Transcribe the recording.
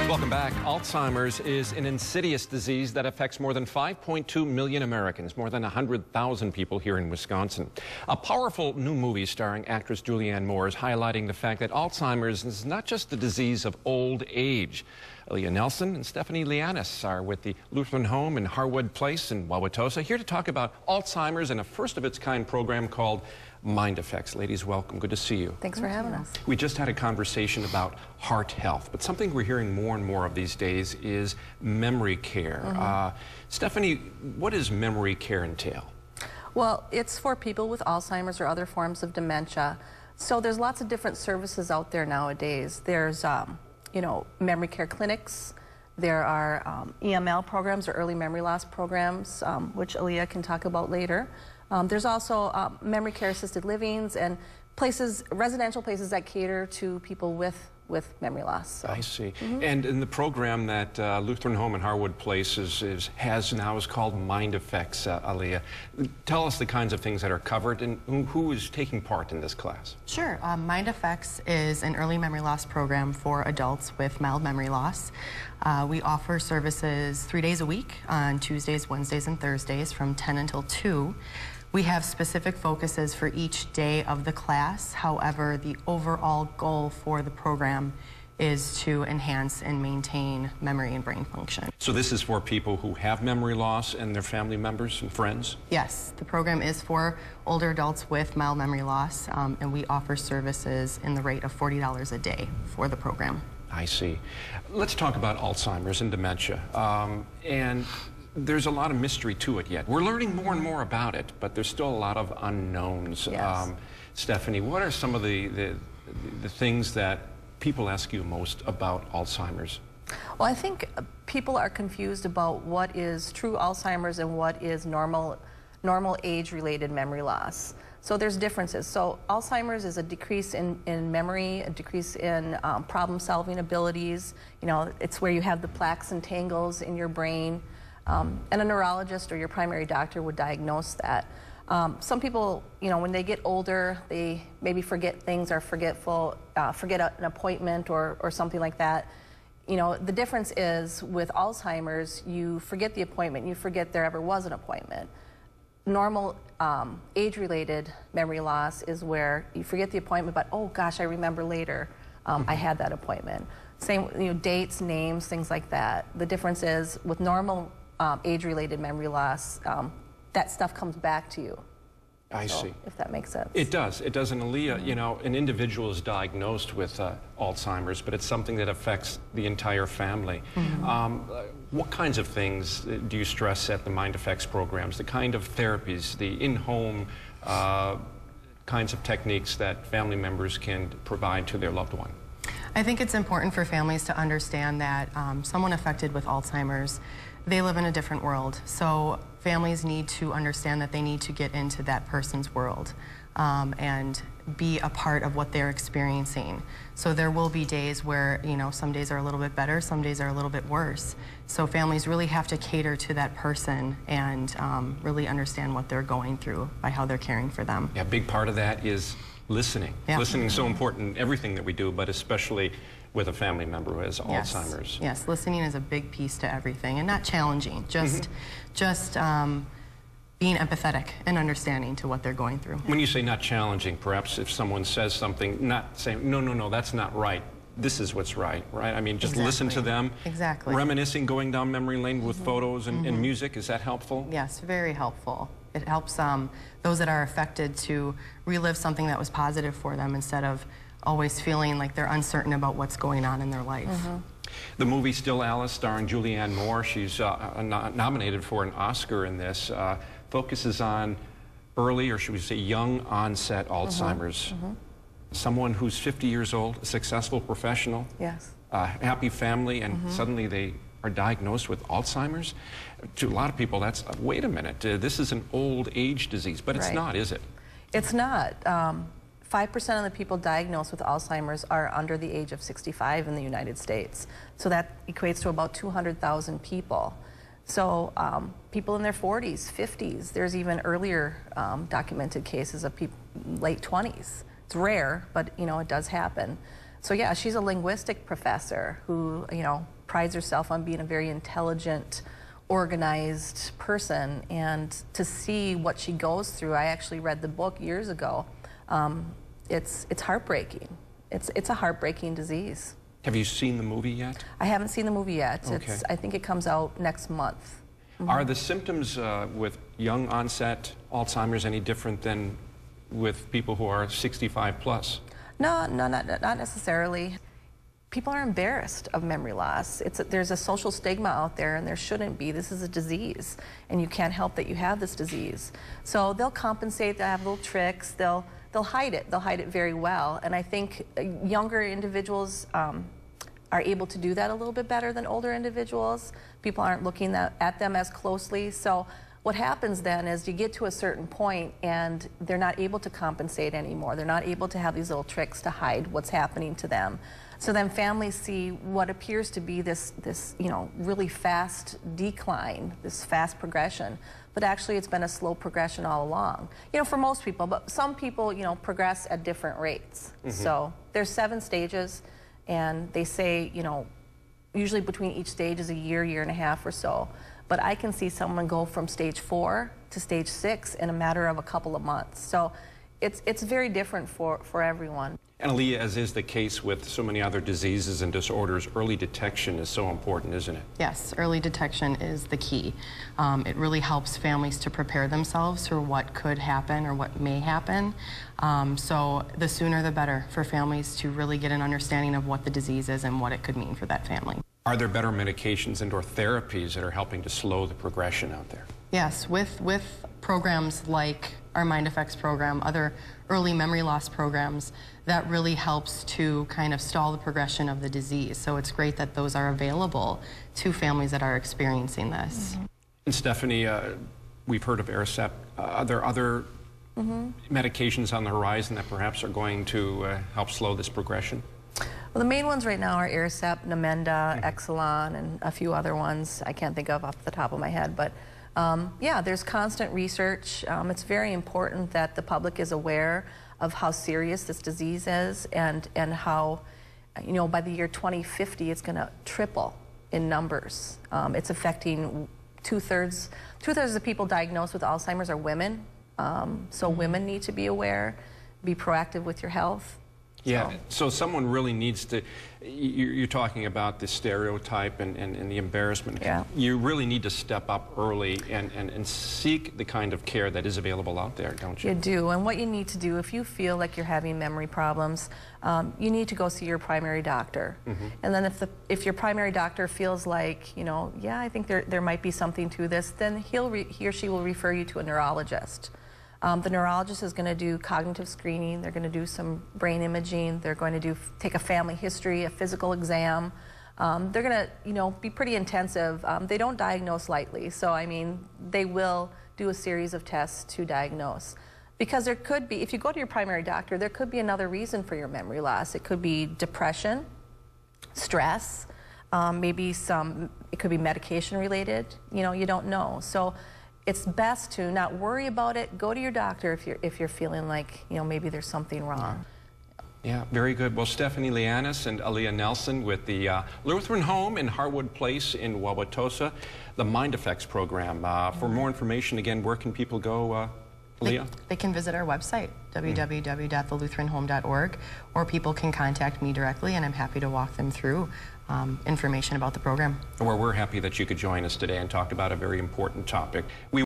Welcome back. Alzheimer's is an insidious disease that affects more than 5.2 million Americans, more than 100,000 people here in Wisconsin. A powerful new movie starring actress Julianne Moore is highlighting the fact that Alzheimer's is not just the disease of old age. Alea Nelson and Stephanie Lianis are with the Lutheran home in Harwood Place in Wauwatosa, here to talk about Alzheimer's and a first-of-its-kind program called Mind Effects. Ladies, welcome. Good to see you. Thanks for having us. We just had a conversation about heart health, but something we're hearing more and more of these days is memory care. Stephanie, what does memory care entail? Well, it's for people with Alzheimer's or other forms of dementia. So there's lots of different services out there nowadays. There's, you know, memory care clinics. There are EML programs or early memory loss programs, which Alea can talk about later. There's also memory care assisted livings and places, residential places that cater to people with memory loss. So. I see. And in the program that Lutheran Home in Harwood Place has now is called Mind Effects, Alea. Tell us the kinds of things that are covered and who is taking part in this class. Sure. Mind Effects is an early memory loss program for adults with mild memory loss. We offer services 3 days a week on Tuesdays, Wednesdays, and Thursdays from 10 until 2. We have specific focuses for each day of the class. However, the overall goal for the program is to enhance and maintain memory and brain function. So this is for people who have memory loss and their family members and friends? Yes, the program is for older adults with mild memory loss, and we offer services in the rate of $40 a day for the program. I see. Let's talk about Alzheimer's and dementia. And there's a lot of mystery to it yet. We're learning more and more about it, but there's still a lot of unknowns. Yes. Stephanie, what are some of the things that people ask you most about Alzheimer's? Well, I think people are confused about what is true Alzheimer's and what is normal age-related memory loss. So there's differences. So Alzheimer's is a decrease in memory, a decrease in problem-solving abilities. You know, it's where you have the plaques and tangles in your brain. And a neurologist or your primary doctor would diagnose that. Some people, you know, when they get older, they maybe forget things or forget an appointment or something like that. You know, the difference is with Alzheimer's, you forget the appointment, you forget there ever was an appointment. Normal age-related memory loss is where you forget the appointment, but oh gosh, I remember later I had that appointment. Same, you know, dates, names, things like that. The difference is with normal age-related memory loss, that stuff comes back to you. I see. If that makes sense. It does. It does. And Alea, you know, an individual is diagnosed with Alzheimer's, but it's something that affects the entire family. What kinds of things do you stress at the Mind Effects programs, the kind of therapies, the in-home kinds of techniques that family members can provide to their loved one? I think it's important for families to understand that someone affected with Alzheimer's, they live in a different world. So families need to understand that they need to get into that person's world and be a part of what they're experiencing. So there will be days where, you know, some days are a little bit better, some days are a little bit worse. So families really have to cater to that person and really understand what they're going through by how they're caring for them. Yeah, a big part of that is listening. Yeah. Listening is so important in everything that we do, but especially with a family member who has Alzheimer's. Yes, listening is a big piece to everything, and not challenging, just being empathetic and understanding to what they're going through. When you say not challenging, perhaps if someone says something, not saying, no, that's not right. This is what's right? I mean, just listen to them. Exactly. Reminiscing, going down memory lane with photos and music, is that helpful? Yes, very helpful. It helps those that are affected to relive something that was positive for them instead of always feeling like they're uncertain about what's going on in their life. The movie Still Alice, starring Julianne Moore, she's nominated for an Oscar in this, focuses on early, or should we say young onset Alzheimer's. Someone who's 50 years old, a successful professional, happy family, and suddenly they are diagnosed with Alzheimer's. To a lot of people, that's, wait a minute, this is an old age disease, but it's not, is it? It's not. 5% of the people diagnosed with Alzheimer's are under the age of 65 in the United States. So that equates to about 200,000 people. So people in their 40s, 50s, there's even earlier documented cases of people late 20s. It's rare, but you know, it does happen. So yeah, she's a linguistic professor who, you know, prides herself on being a very intelligent, organized person, and to see what she goes through, I actually read the book years ago. It's heartbreaking. It's a heartbreaking disease. Have you seen the movie yet? I haven't seen the movie yet. Okay. I think it comes out next month. Are the symptoms with young onset Alzheimer's any different than with people who are 65 plus? No, not necessarily. People are embarrassed of memory loss. There's a social stigma out there, and there shouldn't be. This is a disease, and you can't help that you have this disease. So they'll compensate, they'll have little tricks, they'll hide it. They'll hide it very well. And I think younger individuals are able to do that a little bit better than older individuals. People aren't looking at them as closely. So what happens then is you get to a certain point and they're not able to compensate anymore. They're not able to have these little tricks to hide what's happening to them. So then families see what appears to be this really fast decline, this fast progression. But actually it's been a slow progression all along. For most people, but some people, progress at different rates. So there's 7 stages, and they say, usually between each stage is a year, year and a half or so. But I can see someone go from stage 4 to stage 6 in a matter of a couple of months. So it's very different for everyone. And Alea, as is the case with so many other diseases and disorders, early detection is so important, isn't it? Yes, early detection is the key. It really helps families to prepare themselves for what could happen or what may happen. So the sooner the better for families to really get an understanding of what the disease is and what it could mean for that family. Are there better medications and/or therapies that are helping to slow the progression out there? Yes, with programs like our Mind Effects program, other early memory loss programs, that really helps to kind of stall the progression of the disease. So it's great that those are available to families that are experiencing this. And Stephanie, we've heard of Aricept. Are there other medications on the horizon that perhaps are going to help slow this progression? Well, the main ones right now are Aricept, Namenda, Exelon, and a few other ones I can't think of off the top of my head. But yeah, there's constant research. It's very important that the public is aware of how serious this disease is, and how, by the year 2050, it's going to triple in numbers. It's affecting two-thirds of the people diagnosed with Alzheimer's are women. So women need to be aware, be proactive with your health. Yeah, so someone really needs to, you're talking about the stereotype and the embarrassment. Yeah. You really need to step up early and seek the kind of care that is available out there, don't you? You do, and what you need to do, if you feel like you're having memory problems, you need to go see your primary doctor. And then if your primary doctor feels like, yeah, I think there might be something to this, then he or she will refer you to a neurologist. The neurologist is going to do cognitive screening. They're going to do some brain imaging. They're going to take a family history, a physical exam. They're going to, be pretty intensive. They don't diagnose lightly. So, they will do a series of tests to diagnose. Because there could be, if you go to your primary doctor, there could be another reason for your memory loss. It could be depression, stress, maybe it could be medication related. You don't know. So it's best to not worry about it. Go to your doctor if you're feeling like maybe there's something wrong. Yeah, very good. Well, Stephanie Lianis and Alea Nelson with the Lutheran Home in Harwood Place in Wauwatosa, the Mind Effects program. For more information, again, where can people go, Alea? They can visit our website, www.thelutheranhome.org, or people can contact me directly, and I'm happy to walk them through information about the program. Well, we're happy that you could join us today and talk about a very important topic.